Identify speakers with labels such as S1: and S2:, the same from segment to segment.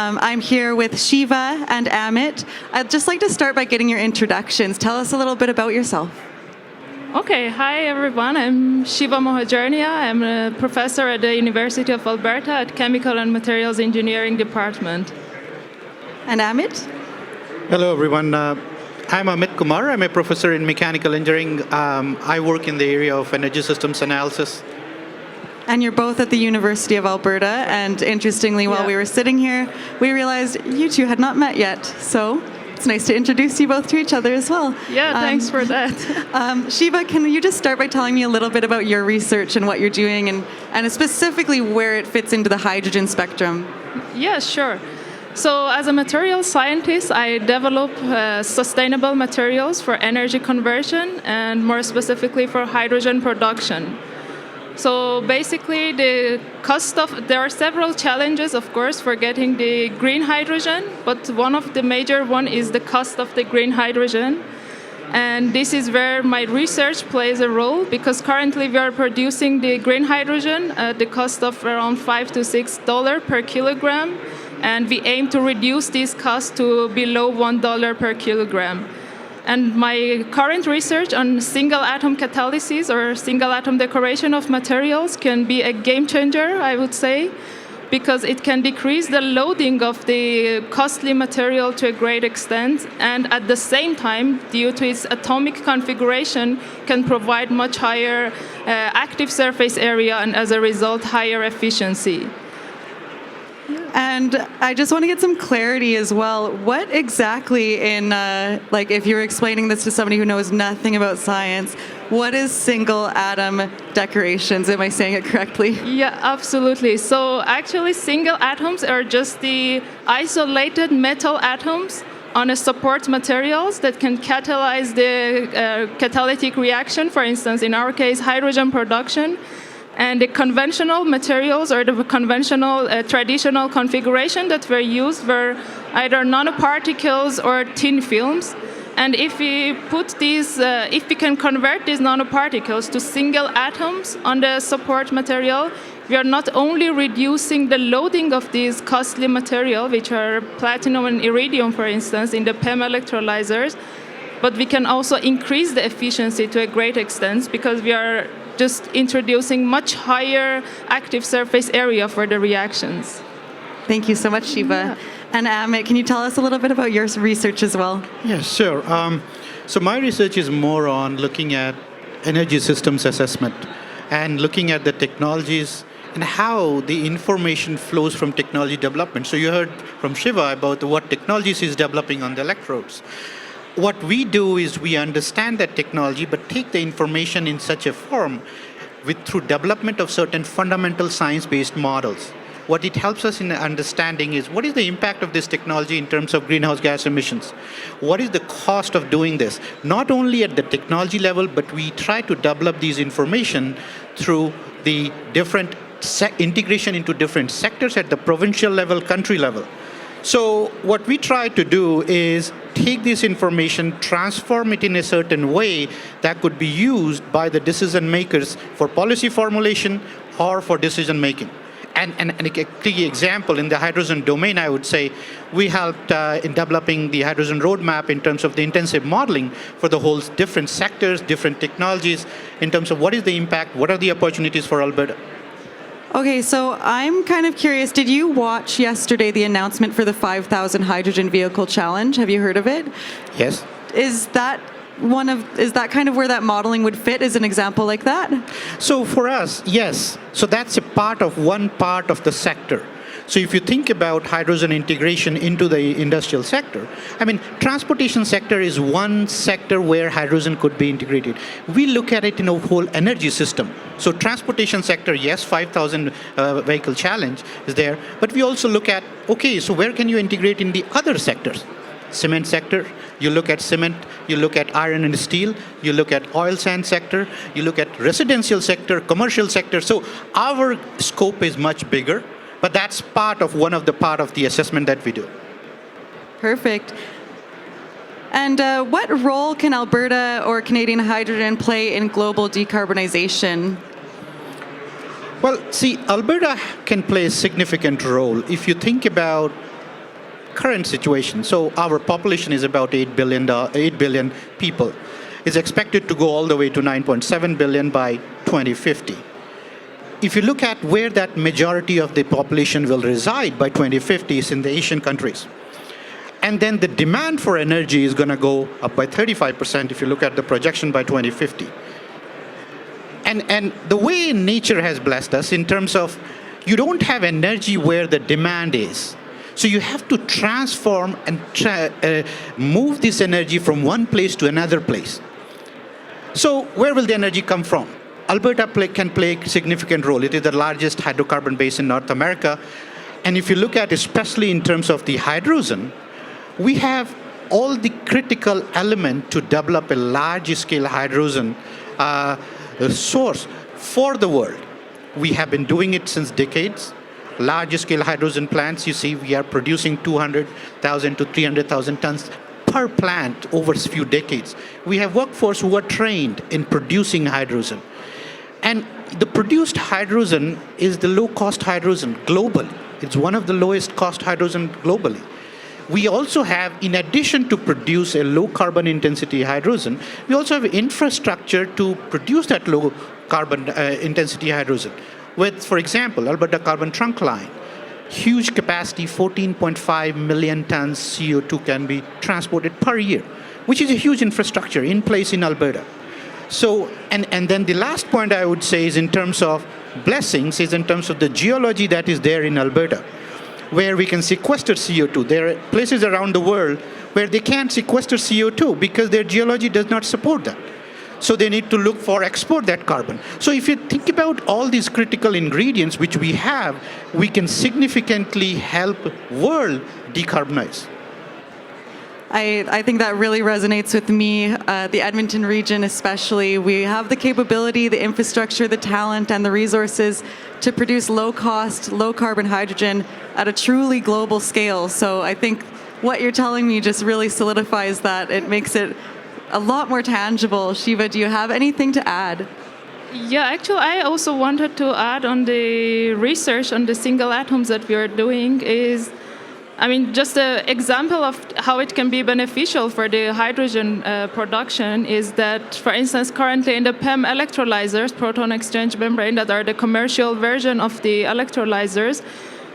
S1: I'm here with Shiva and Amit. I'd just like to start by getting your introductions. Tell us a little bit about yourself.
S2: Okay, hi everyone. I'm Shiva Mohajernia. I'm a professor at the University of Alberta at Chemical and Materials Engineering Department.
S1: And Amit?
S3: Hello everyone. I'm Amit Kumar. I'm a professor in mechanical engineering. I work in the area of energy systems analysis.
S1: And you're both at the University of Alberta, and interestingly, while we were sitting here, we realized you two had not met yet. So it's nice to introduce you both to each other as well.
S2: Yeah, thanks for that.
S1: Shiva, can you just start by telling me a little bit about your research and what you're doing, and specifically where it fits into the hydrogen spectrum?
S2: Yeah, sure. So as a materials scientist, I develop sustainable materials for energy conversion and more specifically for hydrogen production. So basically, there are several challenges, of course, for getting the green hydrogen, but one of the major one is the cost of the green hydrogen. And this is where my research plays a role, because currently we are producing the green hydrogen at the cost of around $5 to $6 per kilogram, and we aim to reduce this cost to below $1 per kilogram. And my current research on single atom catalysis or single atom decoration of materials can be a game changer, I would say, because it can decrease the loading of the costly material to a great extent, and at the same time, due to its atomic configuration, can provide much higher active surface area and as a result, higher efficiency.
S1: And I just want to get some clarity as well. What exactly if you're explaining this to somebody who knows nothing about science, what is single atom decorations? Am I saying it correctly?
S2: Yeah, absolutely. So actually, single atoms are just the isolated metal atoms on a support materials that can catalyze the catalytic reaction, for instance, in our case, hydrogen production. And the conventional materials or the conventional traditional configuration that were used were either nanoparticles or thin films. And if we if we can convert these nanoparticles to single atoms on the support material, we are not only reducing the loading of these costly material, which are platinum and iridium, for instance, in the PEM electrolyzers, but we can also increase the efficiency to a great extent because we are just introducing much higher active surface area for the reactions.
S1: Thank you so much, Shiva. Yeah. And Amit, can you tell us a little bit about your research as well?
S3: Yeah, sure. So my research is more on looking at energy systems assessment and looking at the technologies and how the information flows from technology development. So you heard from Shiva about what technologies he's developing on the electrodes. What we do is we understand that technology, but take the information in such a form through development of certain fundamental science-based models. What it helps us in understanding is what is the impact of this technology in terms of greenhouse gas emissions? What is the cost of doing this? Not only at the technology level, but we try to develop these information through the different integration into different sectors at the provincial level, country level. So what we try to do is take this information, transform it in a certain way that could be used by the decision makers for policy formulation or for decision making. And a key example in the hydrogen domain, I would say, we helped in developing the hydrogen roadmap in terms of the intensive modeling for the whole different sectors, different technologies, in terms of what is the impact, what are the opportunities for Alberta.
S1: Okay, so I'm kind of curious, did you watch yesterday the announcement for the 5,000 Hydrogen Vehicle Challenge? Have you heard of it?
S3: Yes.
S1: Is that kind of where that modeling would fit as an example like that?
S3: So for us, yes. So that's one part of the sector. So if you think about hydrogen integration into the industrial sector, transportation sector is one sector where hydrogen could be integrated. We look at it in a whole energy system. So transportation sector, yes, 5,000 vehicle challenge is there, but we also look at, okay, so where can you integrate in the other sectors? Cement sector, you look at cement, you look at iron and steel, you look at oil sand sector, you look at residential sector, commercial sector. So our scope is much bigger. But that's part of the assessment that we do.
S1: Perfect. And what role can Alberta or Canadian hydrogen play in global decarbonization?
S3: Well, see, Alberta can play a significant role. If you think about current situation. So our population is about 8 billion people. It's expected to go all the way to 9.7 billion by 2050. If you look at where that majority of the population will reside by 2050, is in the Asian countries. And then the demand for energy is going to go up by 35% if you look at the projection by 2050. And the way nature has blessed us in terms of you don't have energy where the demand is. So you have to transform and move this energy from one place to another place. So where will the energy come from? Alberta can play a significant role. It is the largest hydrocarbon basin in North America. And if you look at, especially in terms of the hydrogen, we have all the critical element to develop a large-scale hydrogen source for the world. We have been doing it since decades. Large-scale hydrogen plants, you see, we are producing 200,000 to 300,000 tons per plant over a few decades. We have workforce who are trained in producing hydrogen. And the produced hydrogen is the low-cost hydrogen globally. It's one of the lowest cost hydrogen globally. We also have, in addition to produce a low carbon intensity hydrogen, we also have infrastructure to produce that low carbon intensity hydrogen. With, for example, Alberta Carbon Trunk Line, huge capacity, 14.5 million tons CO2 can be transported per year, which is a huge infrastructure in place in Alberta. So, and then the last point I would say is in terms of blessings, is in terms of the geology that is there in Alberta, where we can sequester CO2. There are places around the world where they can't sequester CO2 because their geology does not support that. So they need to look for export that carbon. So if you think about all these critical ingredients which we have, we can significantly help world decarbonize.
S1: I think that really resonates with me, the Edmonton region especially. We have the capability, the infrastructure, the talent, and the resources to produce low-cost, low-carbon hydrogen at a truly global scale. So I think what you're telling me just really solidifies that. It makes it a lot more tangible. Shiva, do you have anything to add?
S2: Yeah, actually, I also wanted to add on the research on the single atoms that we are doing is, just an example of how it can be beneficial for the hydrogen production is that, for instance, currently in the PEM electrolyzers, proton exchange membrane, that are the commercial version of the electrolyzers,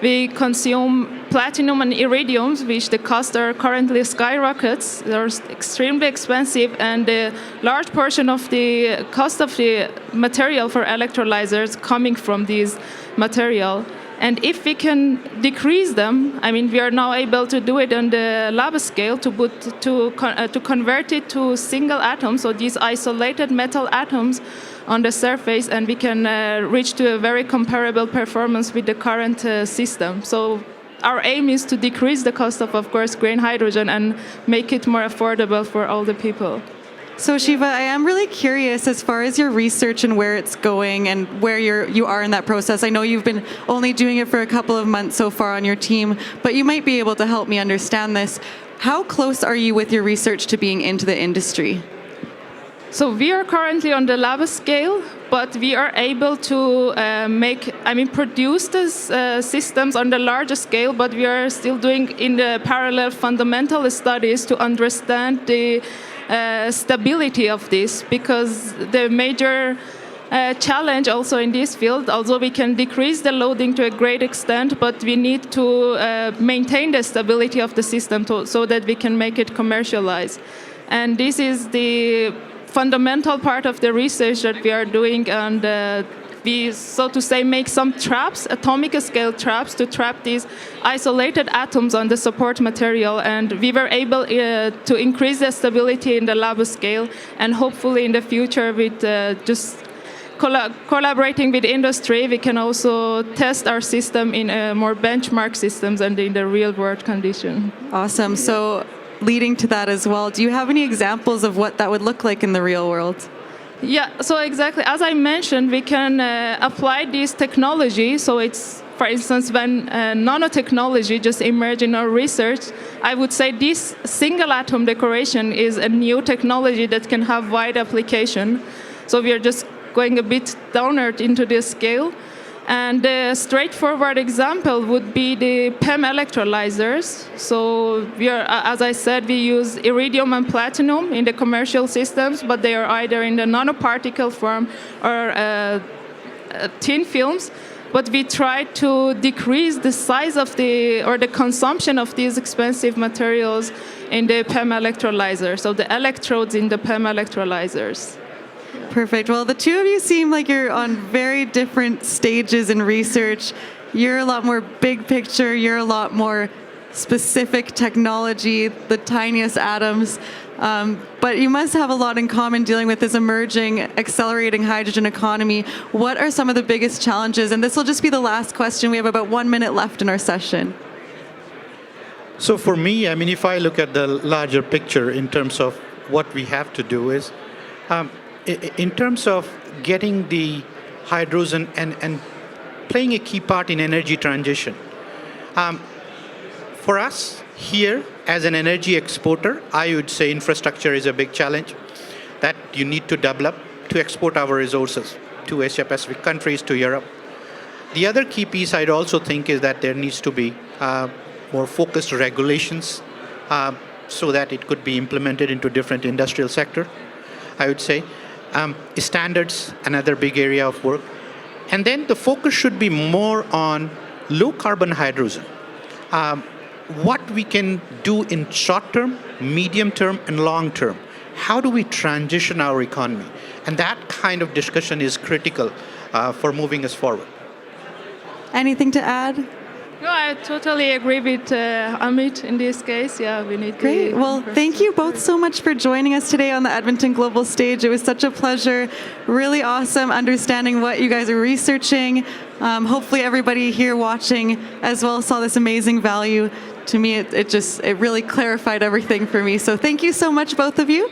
S2: we consume platinum and iridium, which the costs are currently skyrockets. They're extremely expensive, and a large portion of the cost of the material for electrolyzers coming from these material. And if we can decrease them, we are now able to do it on the lab scale to convert it to single atoms, so these isolated metal atoms on the surface, and we can reach to a very comparable performance with the current system. So our aim is to decrease the cost of course, green hydrogen and make it more affordable for all the people.
S1: So Shiva, I am really curious as far as your research and where it's going and where you are in that process. I know you've been only doing it for a couple of months so far on your team, but you might be able to help me understand this. How close are you with your research to being into the industry?
S2: So we are currently on the lab scale, but we are able to produce these systems on the larger scale, but we are still doing in the parallel fundamental studies to understand the stability of this, because the major challenge also in this field, although we can decrease the loading to a great extent, but we need to maintain the stability of the system so that we can make it commercialized. And this is the fundamental part of the research that we are doing, and we, so to say, make some traps, atomic scale traps, to trap these isolated atoms on the support material, and we were able to increase the stability in the lab scale, and hopefully in the future with just collaborating with industry, we can also test our system in more benchmark systems and in the real world condition.
S1: Awesome. So leading to that as well, do you have any examples of what that would look like in the real world?
S2: Yeah, so exactly. As I mentioned, we can apply this technology. So it's, for instance, when nanotechnology just emerged in our research, I would say this single atom decoration is a new technology that can have wide application. So we are just going a bit downward into this scale. And the straightforward example would be the PEM electrolyzers. So as I said, we use iridium and platinum in the commercial systems, but they are either in the nanoparticle form or thin films. But we try to decrease the size of the consumption of these expensive materials in the PEM electrolyzer, so the electrodes in the PEM electrolyzers.
S1: Perfect. Well, the two of you seem like you're on very different stages in research. You're a lot more big picture. You're a lot more specific technology, the tiniest atoms. But you must have a lot in common dealing with this emerging, accelerating hydrogen economy. What are some of the biggest challenges? And this will just be the last question. We have about 1 minute left in our session.
S3: So for me, I mean, if I look at the larger picture in terms of what we have to do is, in terms of getting the hydrogen and playing a key part in energy transition. For us here, as an energy exporter, I would say infrastructure is a big challenge that you need to develop to export our resources to Asia-Pacific countries, to Europe. The other key piece I'd also think is that there needs to be more focused regulations so that it could be implemented into different industrial sector, I would say. Standards, another big area of work. And then the focus should be more on low carbon hydrogen. What we can do in short term, medium term, and long term. How do we transition our economy? And that kind of discussion is critical for moving us forward.
S1: Anything to add?
S2: No, I totally agree with Amit in this case. Yeah, we need
S1: Great. Well, thank you both so much for joining us today on the Edmonton Global Stage. It was such a pleasure. Really awesome understanding what you guys are researching. Hopefully everybody here watching as well saw this amazing value. To me, it really clarified everything for me. So thank you so much, both of you.